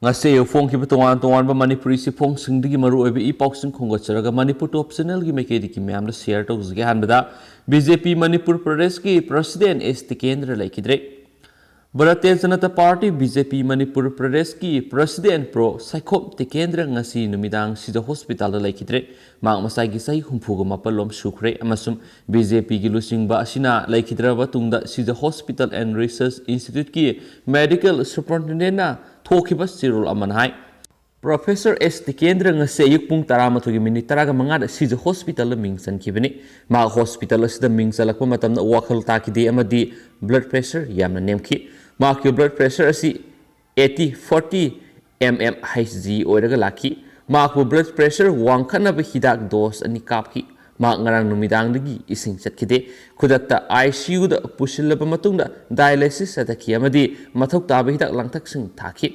ngase phone ki tongan tongan ba manipuri si phone singdigi maru obi I pausing khongacharaga manipur top channel gi meke ki myam la share to zge hanbada BJP manipur pradesh ki president S Tikendra laikidre Bharatiya Janata Party BJP manipur pradesh ki president pro Saikhop Tikendra ngasi numidang sida hospital la laikidre mang masai gi sai humpuga mapalom sukre amasum BJP gi lusingba asina laikidra ba tungda sida hospital and research institute ki medical superintendent na Thokiba Cyril Amanhai Professor S Tikendra ngase ayuk pung 12 taraga mangada sija hospital mingsan kibani ma hospital asida mingsalakpa matamna wakhal takide amadi blood pressure yamna nemki ma ki blood pressure asi 80/40 mm Hg oiraga laki ma ko blood pressure wangkhana ba hidak dose ani kapki ma ngarang numidang dagi ising chatkide khudakta ICU da pusilaba matungda dialysis ataki amadi mathok taba hidak langthak sing thaki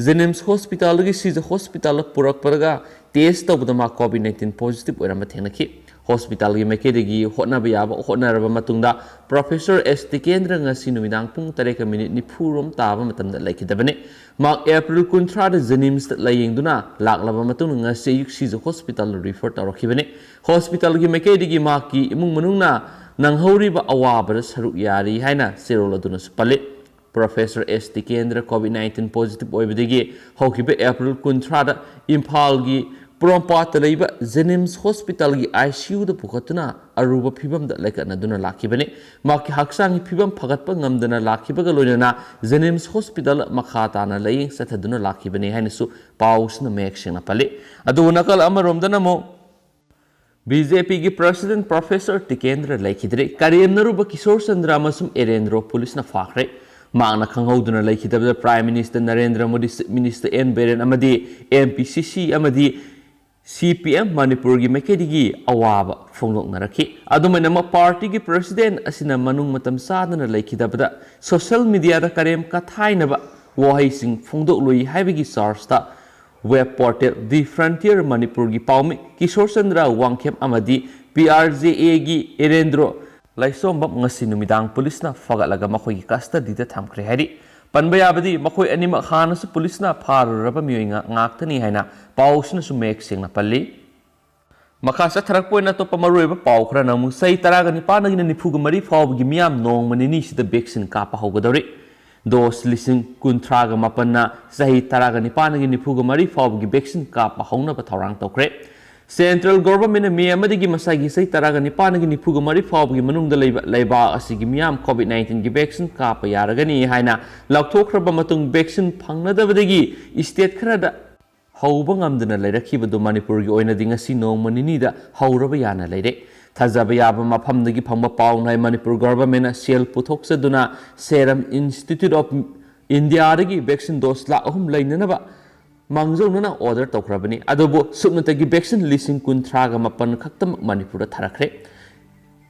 Jenims hospital gi sija hospital purak paraga test tabda ma COVID-19 positive oirama thenaki hospital gi mekedegi hotna ba yaba hotna raba matungda Professor S Tikendra ngasi numidang pung 3 ni phurom taba matamda laikidabane ma April 13 da Jenims layengduna laklaba matung ngasi yuk sija hospital refer tarakhibane hospital gi mekedegi ma ki imung manungna nanghori ba awaba saruk yari haina serol aduna spale Professor S Tikendra COVID-19 positive oibadegi hokiba April 13 Imphal gi Prompat leiba Jenims hospital gi ICU da pukatuna aruba phibam da lekana duna lakibane maki haksang phibam phagatpa ngamdana lakibaga loinana Jenims hospital makhata na laying sathaduna lakibane hainasu pausna meksena pale adu nakal amaromdana mo BJP gi President Professor Tikendra laikidre kariyamnaruba Kishore Chandra amasum Erendro police na fakhre Magna Kanghoduna laikidabda Prime Minister Narendra Modi Minister CM Biren amadi MPCC amadi CPM Manipur gi mekedigi awaba phongdoknaraki adumena ma party gi president asina manung matam sadana laikidabda social media da karem ka thainaba wahai sing phongdokloi haibigi source ta web portal The Frontier Manipur gi pawme Kishore Chandra Wangkhem amadi PRJA gi Erendro Laisombam ngasi numidang police na fagatlaga makoi gi custody da thamkhre hari panbayabadi makoi anima khana su police na pharuraba mioinga ngaktani haina pausna su mek singna palli makhasa tharak poina to pamaroiba pawkhra namu sai 19 nagi nifuga mari fawgi miam nong manini sida vaccine ka pa hogadori dos lising kuntraga mapanna sai 19 nagi nifuga mari fawgi vaccine ka pa hauna ba thorang tokre Central Government me amadigi masagi sai 19 gi nifuga mari fawgi manungda leiba asigi miam COVID-19 gi vaccine ka pa yaragani haina laukthokraba matung vaccine phangnadabadagi state kharada hauba ngamdana leirakhiba Manipur gi oina dinga si nongmanini da hauraba yana leire thajaba yaba maphamdagi phangba pawnai Manipur Government na sel puthoksaduna Serum Institute of India dagi vaccine dose la ahum leinanaba Mangzona order tokrabani adobo subnatagi vaccine lising kuntraga mapan khaktam Manipur tharakre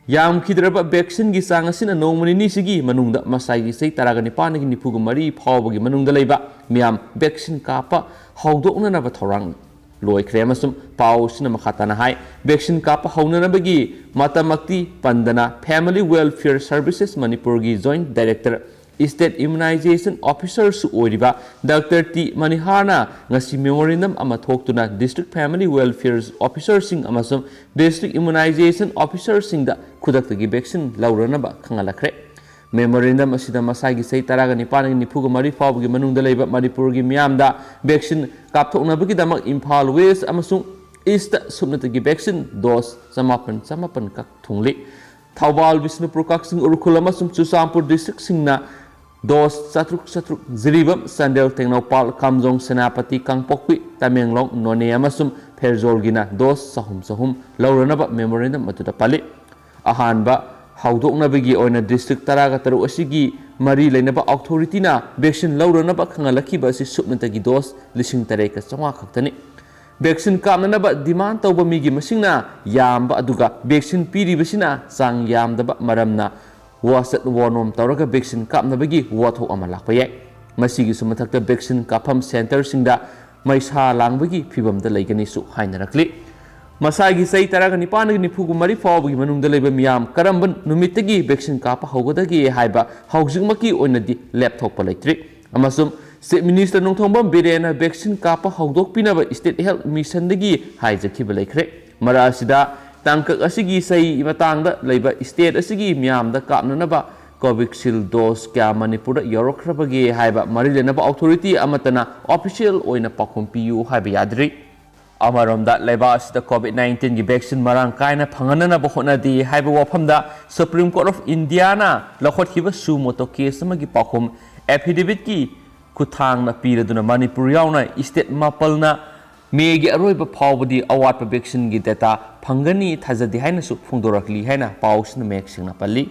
yam khidraba vaccine gi sangasina nongmani ni sigi manungda masai gi sei 19 gi nifuga mari phawbagi manungda leiba miam vaccine kapa hawdokna na ba thorang loi kremasum pausina makhatana hai vaccine kapa hawna na bagi matamakti pandana Family Welfare Services Manipur gi joint director State Immunization Officer su oiriba Dr. T. Manihana ngasi memorandum ama thoktuna District Family Welfare Officer sing amasum District Immunization Officer sing da khudaktagi vaccine lauranaba khangalakre memorandum asida masagi sei 19 nifuga mari fawgi manungda leiba Manipur gi miamda vaccine kapthoknabagi damak Imphal West amasung East subnatagi vaccine dose samapan kak thungli Thawbal Bisnupur kaksing urkhul amasum Chusampur district singna Dos satruk ziribam Sandel Tengnopal Kamjong Senapati Kangpokwi Tamenglong None amasum Perzolgina dos sahum lauranaba memorandum matuda pali ahanba haudoknabagi oina district taraga taru asigi mari leinaba authority na vaccine lauranaba khangalakhiba asi subnatagi dos lising tareka changwa khaktani vaccine kamnanaba demand tawba migi masingna yamba aduga vaccine piribasina sang yamdaba maramna wasat wonom tawraga vaccine kapnabagi watho ama lakpayai masigi sumathakta vaccine kapam center singda maisa langbagi phibamda leigani su hainarakli masagi sai 19 gi nifugu mari fawbagi manungda leiba miyam karamban numitagi vaccine kapa hogodagi haiba haujingmaki oinadi laptop pa leitri amasum State Minister Nongthongbam Biren vaccine kapa hawdokpinaba State Health Mission dagi haijakhiba leikhre mara asida tangkak asigi sai matangda leiba state asigi miamda kapnanaba Covidshield dose kya Manipur yorokrabagi haiba marilenaba authority amatana official oina pakhum piu haiba yadri Amaromda leba asida COVID-19 gi vaccine marang kaina phanganana ba honadi haiba wafamda Supreme Court of India na lakhothiba sumoto case amagi pakhum affidavit ki kuthangna piraduna Manipur yauna state mapalna Megi aroiba pawbadi awatpa vaccine gi data phangani thajadi haina su phungdorakli haina pawsna meksingna pali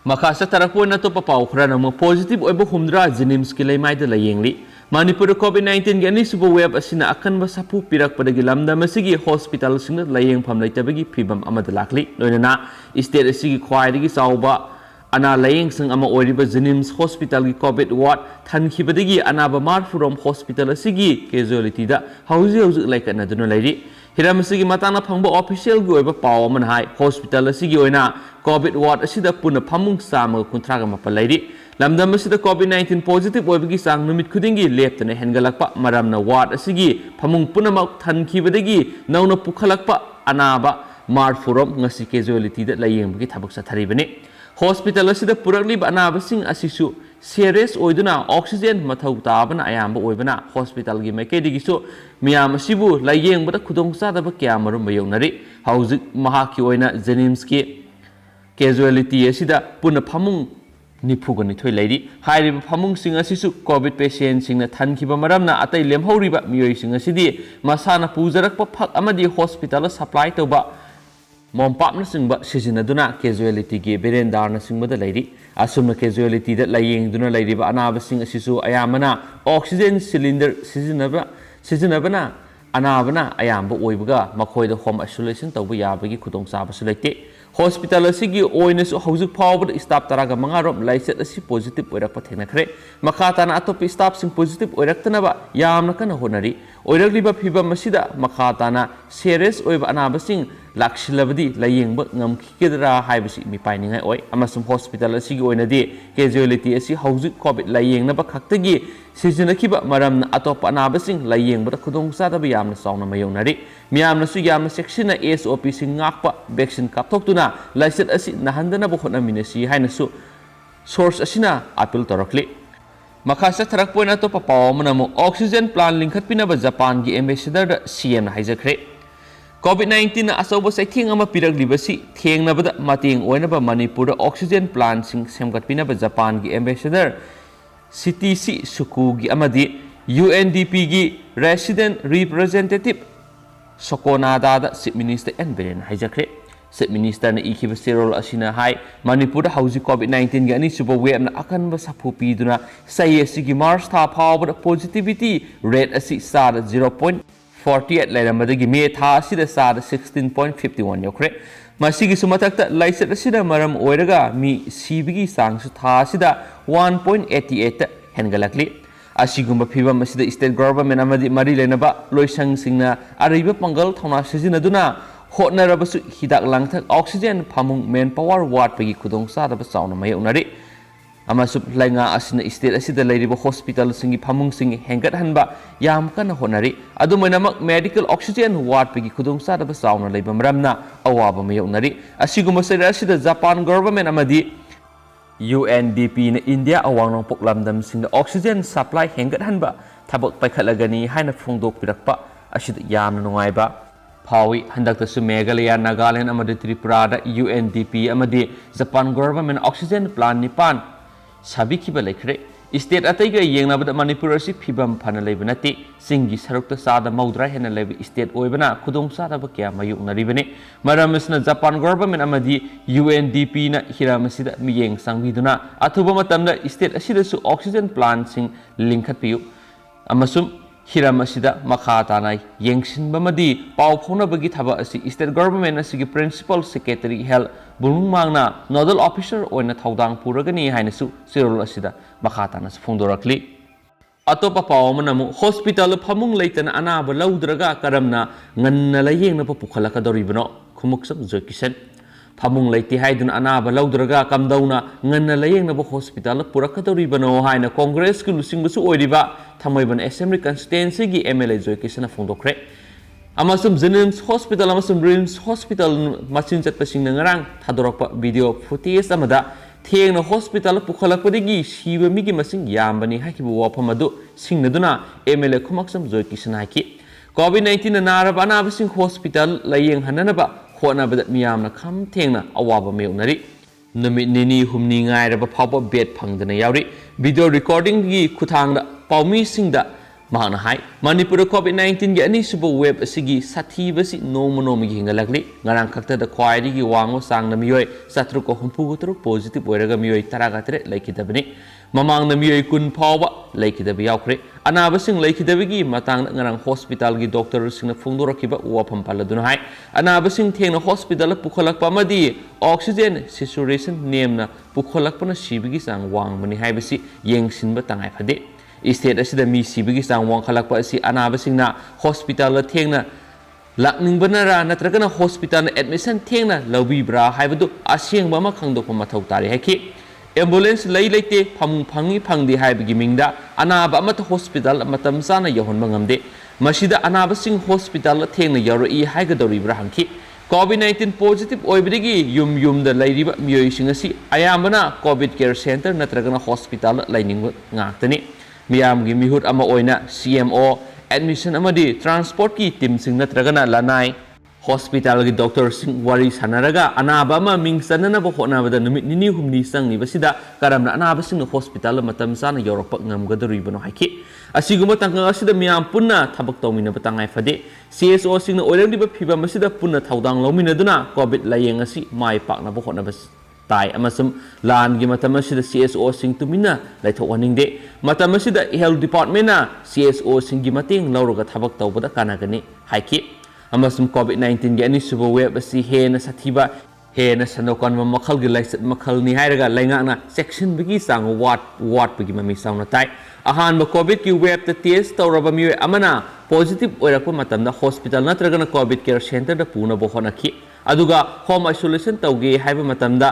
Makasa tarakpo na to papaw khara mo positive oibo humdra jenims ki leimaida layengli Manipur COVID-19 gi ani suba web asina akan ba sapu pirak padagi lamda masigi hospital singna layeng pham leitabagi phibam amada lakli loinana state asigi khwaidagi sauba ana layeng sang ama oiriba jenims hospital gi covid ward thankhibadagi anaba marfurom hospital asigi casualty da hauji laikana duna lairi Hiramasigi matana phangba official gi oiba paw man hai hospital asigi oina covid ward asida puna phamung sama kuntraga mapalairi lamdam asida covid-19 positive oibagi sang numit khudingi leptana hengalakpa maramna ward asigi phamung punamak thankhibadagi nauna pukhalakpa anaba marfurom ngasi casualty da layengbi thabak satharibani hospital asida purakliba anaba sing asisu serious oiduna oxygen mathau tabana ayamba oibana hospital gi maikedi gisu miyam asibu layeng bada khudong sadaba kyamarum bayonari hauzik mahaki oina jenims ki casualty asida puna phamung nipugani thoi lairi hairi phamung sing asisu covid patient singna thankhiba maramna atai lemhoriba miyoi sing asidi masana pujarakpa phak amadi hospital supply toba Mompapna singba sizinaduna casualty gi berendarna singbada lairi asumna casualty da layeng duna lairiba anaba sing asisu ayamana oxygen cylinder sizinabana anabana ayamba oibaga makhoida home isolation tawba yabagi khudong saba sulaite hospital asigi oina su haujuk phawbada staff taraga mangarom laiset asi positive oirakpa thengnakhre makhatana atopi staff sing positive oiraktanaba yamna kana honari oirakliba phibam masida makhatana serious oiba anaba sing lakshilabadi layengba ngamkhigedra haibasi mipainingai oi amasum hospital asigi oinadi casualty asi haujuk covid layengnaba khaktagi sizinakhiba maramna atop anabasing layengbada khudong sadaba yamna sauna mayonari miyamna su yamna section SOP sing ngakpa vaccine kapthoktuna laiset asi nahandana bo khona minasi haina su source asina appeal torakli makhasa tharak poina to papaw manamo oxygen plant linkhatpina ba Japan gi ambassador da CM haijakhre COVID-19 na asoba saithing ama piraglibasi thengnabada mateng oinaba Manipur oxygen plant sing semgatpinaba Japan gi ambassador CTC Suku gi amadi UNDP gi resident representative Sokonada da Chief Minister CM Biren haijakhre Chief Minister na ikhiba serol asina hai Manipur hauji COVID-19 gi ani suba web na akan ba sapu piduna sai asigi March tha phawba positivity rate asi sar 0.48 lairammadagi me tha asida sar 16.51 yokre masigi sumatakta laiset asida maram oiraga mi sibigi sangsu tha asida 1.88 hengalakli asigumba phibam asida state government amadi mari lenaba loisang singna ariba pangal thona sijinaduna hotnarabasu hidak langthak oxygen phamung manpower ward pagi khudong sadaba sauna mayonari amasuk lainga asina state asida lairiba hospital singi phamung singi hengat hanba yam kana honari adumainamak medical oxygen ward pagi khudong sadaba sauna leiba maramna awaba mayonari asigumba sera asida Japan government amadi UNDP na India awangnong poklamdam singda oxygen supply hengat hanba thabak paikhalagani haina phungdok pirakpa asida yamna nungaiba Pawi handakta su Meghalaya Nagaland amadi Tripura da UNDP amadi Japan government oxygen plant nipan sabikhiba leikhre state ataiga yengnabada Manipur asi phibam phana leiba nati singi sarukta sada maudra hena leiba state oibana khudong sada ba kya mayuknaribani maramasna Japan government amadi UNDP na hiramasida miyeng sangbiduna athuba matamda state asida su oxygen plant sing linkhatpiu amasum hiramasida makhatana yengsin bamadi pau phona bagi thaba asi state government asigi principal secretary health Burungmangna nodal officer oina thaudang puragani haina su sirol asida makhatana phungdorakli atopa pawmanamu hospital phamung leitana anaba laudraga karamna nganna layengna pa pukhalaka doribano khumuksam jokisan phamung leite haiduna anaba lauduraga kamdauna nganna layengnaba hospital purakadoribano haina congress ki lusingbusu oiriba thamaiban assembly constituency gi MLA Joy Kisana phongdokre amasum Jennings Hospital amasum Rims Hospital machin chatpasing ngarang thadorakpa video footage amada thengna hospital pukhalakpadigi siba migi masing yambani hakibu wafamadu singnaduna MLA Khumaksam Joy Kisana haki COVID-19 naraba anabasing hospital layeng hananaba hotnabada miyamna kham thengna awaba meunari numit nini humni ngairaba phawba bed phangdana yauri video recording gi khuthangda paumi singda mahana hai Manipur COVID-19 gi ani suba web asigi sathi basi nomonomi gi hingalakli ngarang khakta da khwairi gi wango sangna miyoi satru ko humpu gutru positive oiraga miyoi taragatre laikidabani mamang na miyoi kun phawba laikidabi yaukre anabasing laikidabigi matang ngarang hospital gi doctor singna phungdorakiba wafam paladuna hai anabasing thengna hospital pukhalakpa amadi oxygen saturation nemna pukhalakpana sibigi sang wangmani haibasi yengsinba tangai phade state asida mi sibigi sang wangkhalakpa asi anabasingna hospital la thengna lakningbanara natragana hospital na admission thengna lawibra haibadu asyengba ma khangdokpa mathau tari haki ambulance lay leite phamung phangi phangdi haibagi mingda anaba amata hospital matam sana yahonba ngamde masida anabasing hospital la thengna yaroi haigadoribra hangki COVID-19 positive oibidigi yum da lairiba miyoising asi ayambana COVID care center natragana hospital laining ngaktani miyamgi mihut ama oina CMO admission amadi transport ki team sing natragana lanai hospital gi doctor sing wari sanaraga anaba ma ming sanana ba honabada numit nini humni sangni basida karamna anaba sing hospital matam sana yorokpa ngamgadoribano haiki asiguma tangka asida miyam punna thabak tawmina batangai fade CSO sing na oirangdiba phiba masida punna thaudang lomina duna covid layeng asi mai pakna ba honabas tai amasum lan gi matam asida CSO sing tumina laithokwaningde matam asida health department na CSO sing gi mating lawroga thabak tawbada kanagani haiki amasum COVID-19 gi ani suba web asi hena sathiba hena sanokan makhal gi laisat makhal ni hairaga laingana section bigi sang wat bigi mami sauna tai ahan ma covid ki web ta test tawraba mi amana positive oirakpa matamda hospital natragana covid care center da puna bo honaki aduga home isolation tawge haiba matamda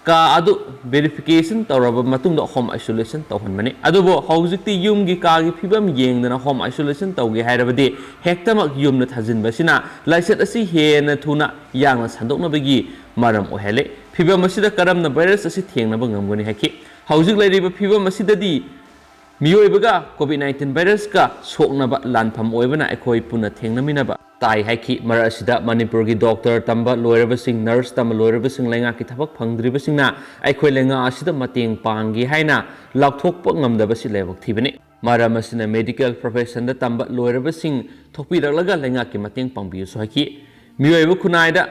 ka adu verification tawraba matungda home isolation tawhanmani adubo hawjikti yum gi ka gi phibam yengdana home isolation tawge hairabadi hektamak yumna thajinbasina laisat asi hena thuna yangna sandokna bagi maram ohele phibam asida karamna virus asi thengna ba ngamgani haki hawjik lairiba phibam asidadi miyoibaga COVID-19 virus ka soknaba lanpham oibana ekhoi puna thengnaminaba tai haiki mara asida Manipur gi doctor tamba loirabasing nurse tamba loirabasing lenga ki thabak phangdribasingna ekhoi lenga asida mateng pangi haina lakthokpa ngamdabasi lebak thibani mara masina medical profession da tamba loirabasing thokpiraklaga lenga ki mateng pangbiu so haiki miyoiba khunaida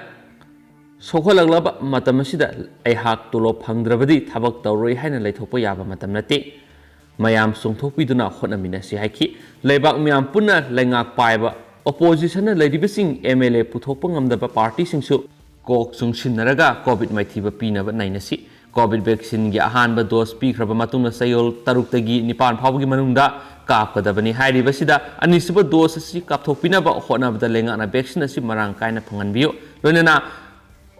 sokholagla matam asida aihak tulo phangdrabadi thabak tawroi haina leithokpa yaba matam nate mayam songthokpiduna hotnaminasi haiki leibak miyam punna lengak paiba opposition na lairibasing MLA puthokpa ngamdaba party singsu kok sungsinaraga covid maithiba pinaba nainasi covid vaccine gi ahanba dose pikraba matungna sayol taruk-tagi 9 phawgi manungda kapkadabani hairibasida anisuba dose asi kapthokpinaba hotnabada lengana vaccine asi marang kaina phanganbiyo loinana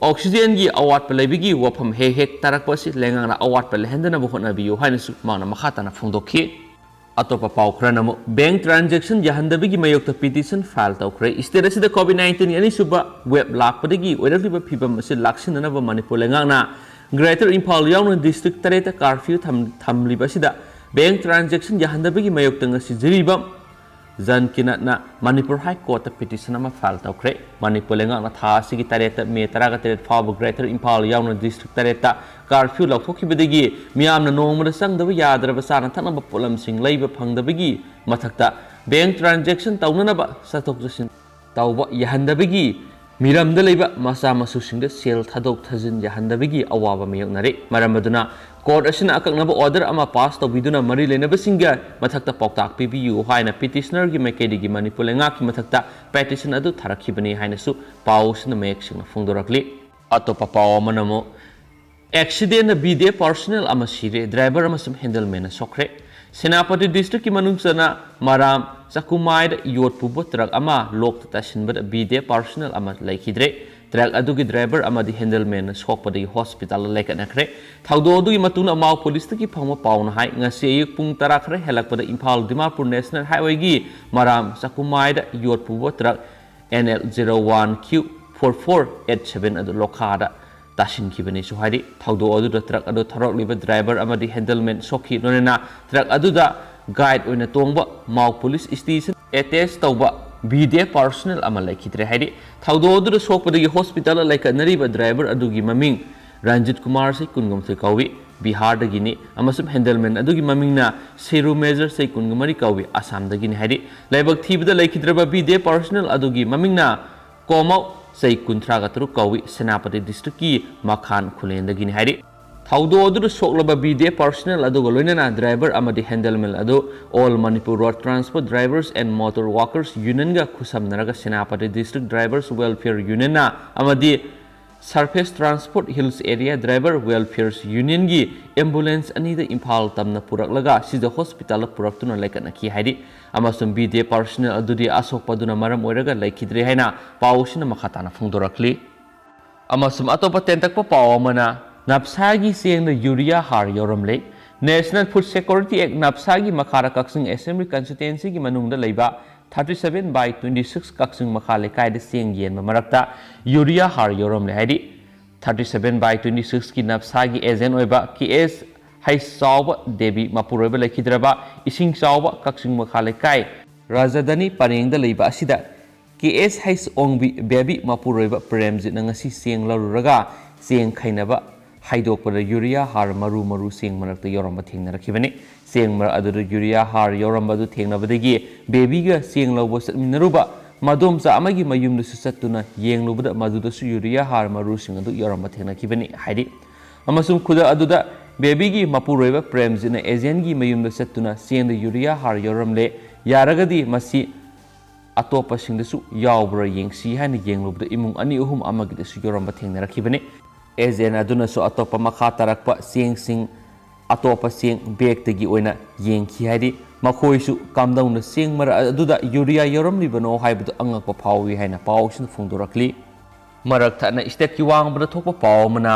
oxygen gi awat palebigi wafam hek tarakpa si lengana awat palehendana bo hotnabiyo hainasu mangna makhatana phongdokhi atopa paukhran amo bank transaction yahandabigi mayokta petition file tawkhre state asida COVID-19 ani suba web lakpadagi oiraliba phibam asi laksinana ba Manipur lengana Greater Imphal yauna district tareta curfew thamliba sida bank transaction yahandabigi mayokta ngasi jiribam Jan kinatna Manipur High Court petition ama file tawkhre Manipur lengana tha sigi tareta me taraga teret phawba Greater Imphal yauna district tareta curfew laukhokhibadagi miyamna nongmada sangdaba yadraba sana thaknaba polam sing leiba phangdabagi mathakta bank transaction tawnanaba satok jasin tawba yahandabagi miramda leiba masa masu singda sel thadok thajin yahandabagi awaba mayoknare maramaduna court asina akaknaba order ama pass tawbiduna mari lenaba singa mathakta pawtak pibiyu haina petitioner gi makedigi Manipur lenga ki mathakta petition adu tharakhibani haina su pausna mek sing phungdorakli atopa pawamanamo accident bide personnel ama sire driver ama sum handle mena sokre Senapati district ki manungsana maram sakumai da yot pubo truck ama lok ta sinba bide personnel ama laikhidre truck अदुगी driver अमदी handyman सोकपदगी hospital लेकनखरे थाउदो अदुगी मतुना माव police तकी फंगो पाउन हाई ngasi ayuk pung 10 khare helakpada Imphal Dimapur National Highway gi maram sakumaida yot pubo truck NL01Q4487 adu lokhada tashin kibani so hari thaudo adu da truck adu tharok liba driver amadi handleman sokhi nonena truck adu da guide oina tongba maw police station attach tawba BDF personnel amal laikhidre hari thaudo adu da sokpadagi hospital laikanariba driver adu gi maming Ranjit Kumar se kungam se kawi Bihar dagini amasum handleman adugi mamingna Seru Major se kungamari kawi Assam dagini hari laibak thibda laikhidraba BDF personnel adugi mamingna Komau se kuntraga tru kawi Senapati district ki Makhan Khulen dagini hari thaudo adu soklaba BDF personnel adugo loinana driver amadi handleman adu All Manipur Road Transport Drivers and Motor Workers Union ga khusamnaraga Senapati District Drivers Welfare Union na amadi Surface Transport Hills Area Driver Welfare Union gi ambulance ani da Imphal tamna puraklaga sida hospital puraktuna laikana ki haidi amasum BDF personnel adudi asok paduna maram oiraga laikhidre haina pawsina makhatana phungdorakli amasum atopa tentakpa pawamana napsagi sengna urea har yoramle National Food Security Act napsagi makhara kaksing Assembly Constituency gi manungda leiba 37/26 kaksing makhale kaida seng yen marakta urea har yoram le haidi 37/26 ki napsagi agent oiba KS haisawba debi mapuroiba lekhidraba ising sawba kaksing makhale kai Rajadhani parengda leiba asida KS hais ongbi bebi mapuroiba premjit ngasi seng laruraga seng khainaba haidokpada urea har maru seng marakta yoramba thengnarakibani seng mar adu urea har yoramba du thengnabadagi baby ga seng lawbo satminaruba madomsa amagi mayumdu susatuna yenglubada maduda su urea har maru sing adu yoramba thengnakibani haidi amasum khuda aduda baby gi mapuroiba premjina agent gi mayumdu satuna seng urea har yoramle yaragadi masi atopa singdasu yawbra yengsi haina yenglubada imung ani uhum amagi da su yoramba thengnarakibani agent aduna su atopa makha tarakpa sing atopa seng bag tagi oina yengki haidi makhoi su kamdauna seng mar aduda urea yoram libano haibdu angakpa phawi haina pawsin phungdorakli marak thana state ki wangbra thokpa pawmana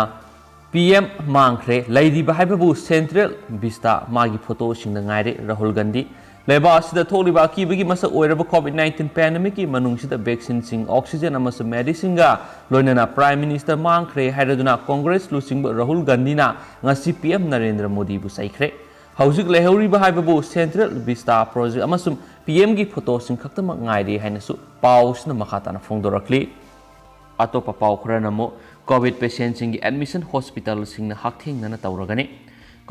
PM mangkhre leidiba haibabu Central Vista magi photo singna ngaire Rahul Gandhi leba asida tholiba kibagi masa oiraba COVID-19 pandemic ki manungsida vaccine sing oxygen amasa medicine ga loinana Prime Minister mangkhre hairaduna Congress lusingba Rahul Gandhi na ngasi PM Narendra Modi bu saikhre haujik lehoriba haibabu Central Vista project amasum PM gi photo sing khaktama ngaire hainasu pawsna makhatana phongdorakli atopa paw khurana mo COVID patient sing admission hospital singna hakthengna tawragani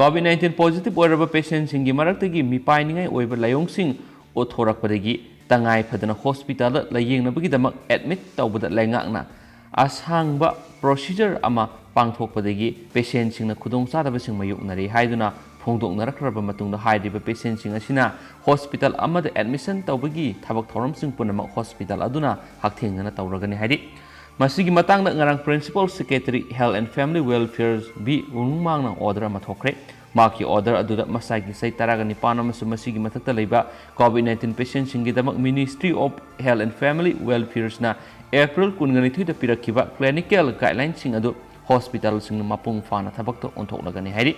COVID-19 positive oiraba patient singi maraktagi mipainingai oiba layong othorakpadagi tangai phadana hospital layengnabugi damak admit tawbada laingakna ashangba procedure ama pangthokpadagi patient singna khudong sadaba sing mayuknari haiduna phongdoknarakraba matungda hairiba patient sing asina hospital amada admission tawbagi thabak thoram sing punama hospital aduna hakthengna tawragani hairi masigi matangda ngarang Principal Secretary Health and Family Welfare bi unmangna order ama thokre maki order aduda masagi sai taragani panama masigi matakta leiba COVID-19 patient singi damak Ministry of Health and Family Welfare na April 19 da pirakkiba clinical guidelines sing adu hospital sing mapung fana thabakto onthoklagani hairi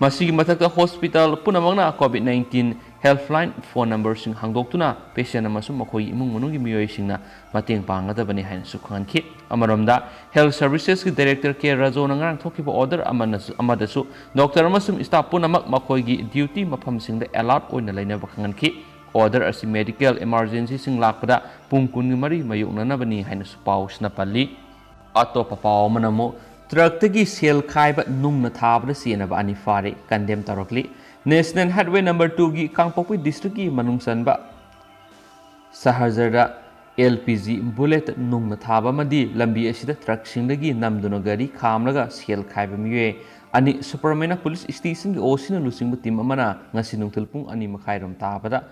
masigi matakta hospital punamangna COVID-19 helpline phone number sing hangdoktuna patient amasum makhoi imung manungi miyoi singna mateng pangadabani haina sukhanki amaromda health services ki director K Rajon ngarang thokiba order amadasu doctor amasum staff punamak makhoi gi duty mafam singda alert oina lainaba khanganki order asi medical emergency sing lakpada pungkun mari mayuknana bani haina pausna palli atopa paw manamo truck tagi sel khaiba nungna thabda sienaba ani fare condemn tarokli National Highway number 2 gi Kangpokpi district gi manungsanba Sahajarda LPG bullet nungna thaba madi lambi asida truck singdagi namduna gari khamlaga sel khaiba miye ani Supermana police station gi osina lusingba team amana ngasi nungthul pung ani makhairam tabada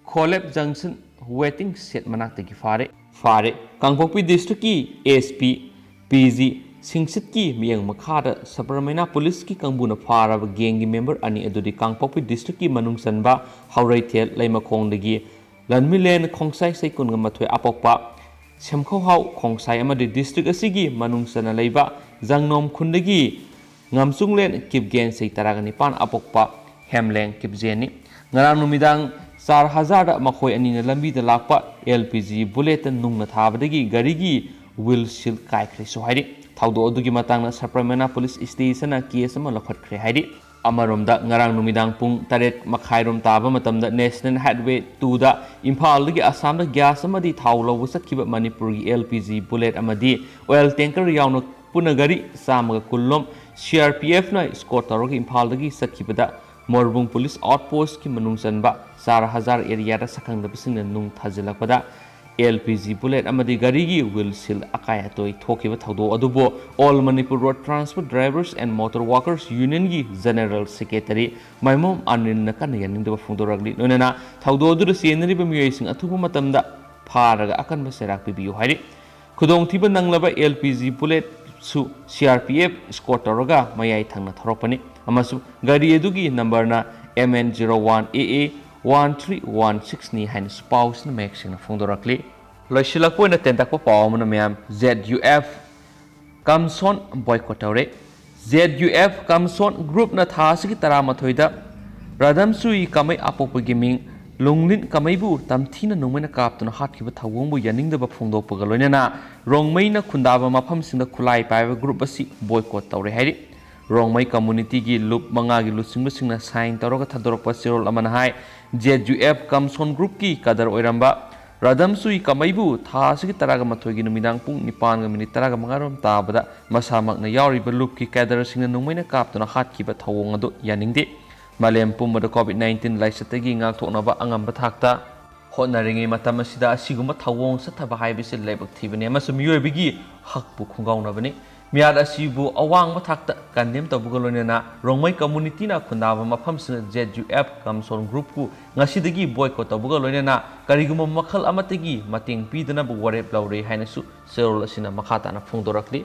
Kholep junction waiting set manakta gi fare Kangpokpi district gi SP PG Singsit ki miyang makhada Supermana police ki kangbuna faraba gang gi member ani adudi Kangpokpi district ki manungsanba Haurai Thel Laimakhongdagi Lanmilen Khongsai Saikun ngamathoi apokpa ꯁꯦꯝꯈꯧꯍꯥꯎ ꯈꯣꯡꯁꯥꯏ ꯑꯃꯗꯤ district ꯑꯁꯤꯒꯤ ꯃꯅꯨꯡ ꯆꯟꯅ ꯂꯩꯕ ꯖꯪꯅꯣꯝ ꯈꯨꯟꯗꯒꯤ ꯉꯝꯆꯨꯡꯂꯦꯟ ꯀꯤꯞꯒꯦꯟ ꯆꯍꯤ 19 ꯑꯄꯣꯛꯄ ꯍꯦꯝꯂꯦꯡ ꯀꯤꯞꯖꯦꯟꯅꯤ ngarang numidang 4000 da makhoi ani na lambi da lakpa LPG bullet nungna thabadagi gari gi wheel seal kaikhre so hairi thaudo adugi matangna Sapramena police station na case ama lokhatkre hairi amaromda ngarang numidang pung 8 makhairom taba matamda National Highway 2 da Imphal dagi Assam da gas amadi thaw lobu sakhiba Manipur gi LPG bullet amadi oil tanker yauna puna gari samaga kullom CRPF na escort tawrog Imphal dagi sakhibada Morbung Police Outpost ki manung sanba 4000 area da sakang da bising nung thajilakpada LPG bullet amadi gari gi wheel seal akaya toy thokiba thaudo adubo All Manipur Road Transport Drivers and Motor Workers Union gi General Secretary Maimom Anil na kan yaning da phungdoragli nonana thaudo adu senari ba miyoi sing athuba matamda pharaga akan ba serak bibiyu hairi khudong thiba nanglaba LPG bullet su CRPF escort tawraga mayai thangna thorokpani amasu gari edugi number na MN01AA 1316 ni hain spouse na mek sing phongdorakli loisilak poina tentak pa pawmana myam ZUF Kamson boycott tawre ZUF Kamson group na thasigi 13 da radam sui kamai apopagi ming longlin kamaibu tamthina nongmena kaptuna hatkiba thawongbu yaningdaba phongdokpaga loinana rongmaina khundaba mafam singda khulai paiba group asi boycott tawre hairi rongmai community gi loop manga gi lusingba singna sign tawraga thadorokpa sirol amana hai ZUF Kamson group ki kadar oiramba radam sui kamaibu thasigi 13 gi numidang pung 9:15 rom tabada masamakna yauriba loop ki kadar singna nongmaina kaptuna hatkiba thawong adu yaningde Malem Pumada COVID-19 laisatagi ngakthoknaba angamba thakta hotnaringi matam asida asiguma thawong sathaba haibise lebak thibane amasum yoibigi hakpu khungaunabani miad asibu awang thakta kandem tabugaloinena rongmai community na khundaba mafam sina ZUF Kamson group ku ngasidagi boycott tabugaloinena kariguma makhal amatagi mating pidana bu warep laure hainasu serol asina makhata na phungdorakli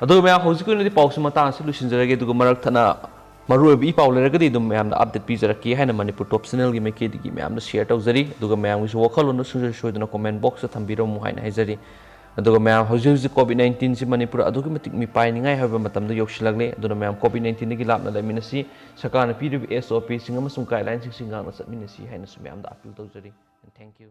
adu me hojikuni pausuma ta solution jarage dugu marak thana Maru bi paul regadi dum mayam da update pizaraki haina Manipur top channel gi meke digi mayam da share tawjari duga mayam gi wakal on sunja shoidana comment box ta thambiro mu haina haijari duga mayam hoji COVID-19 si Manipur adugi matik mi pai ningai haba matam da yoksilagle aduna mayam COVID-19 gi lapna laminasi sakana PWSOP singama sum guidelines singang na satminasi haina su mayam da appeal tawjari and thank you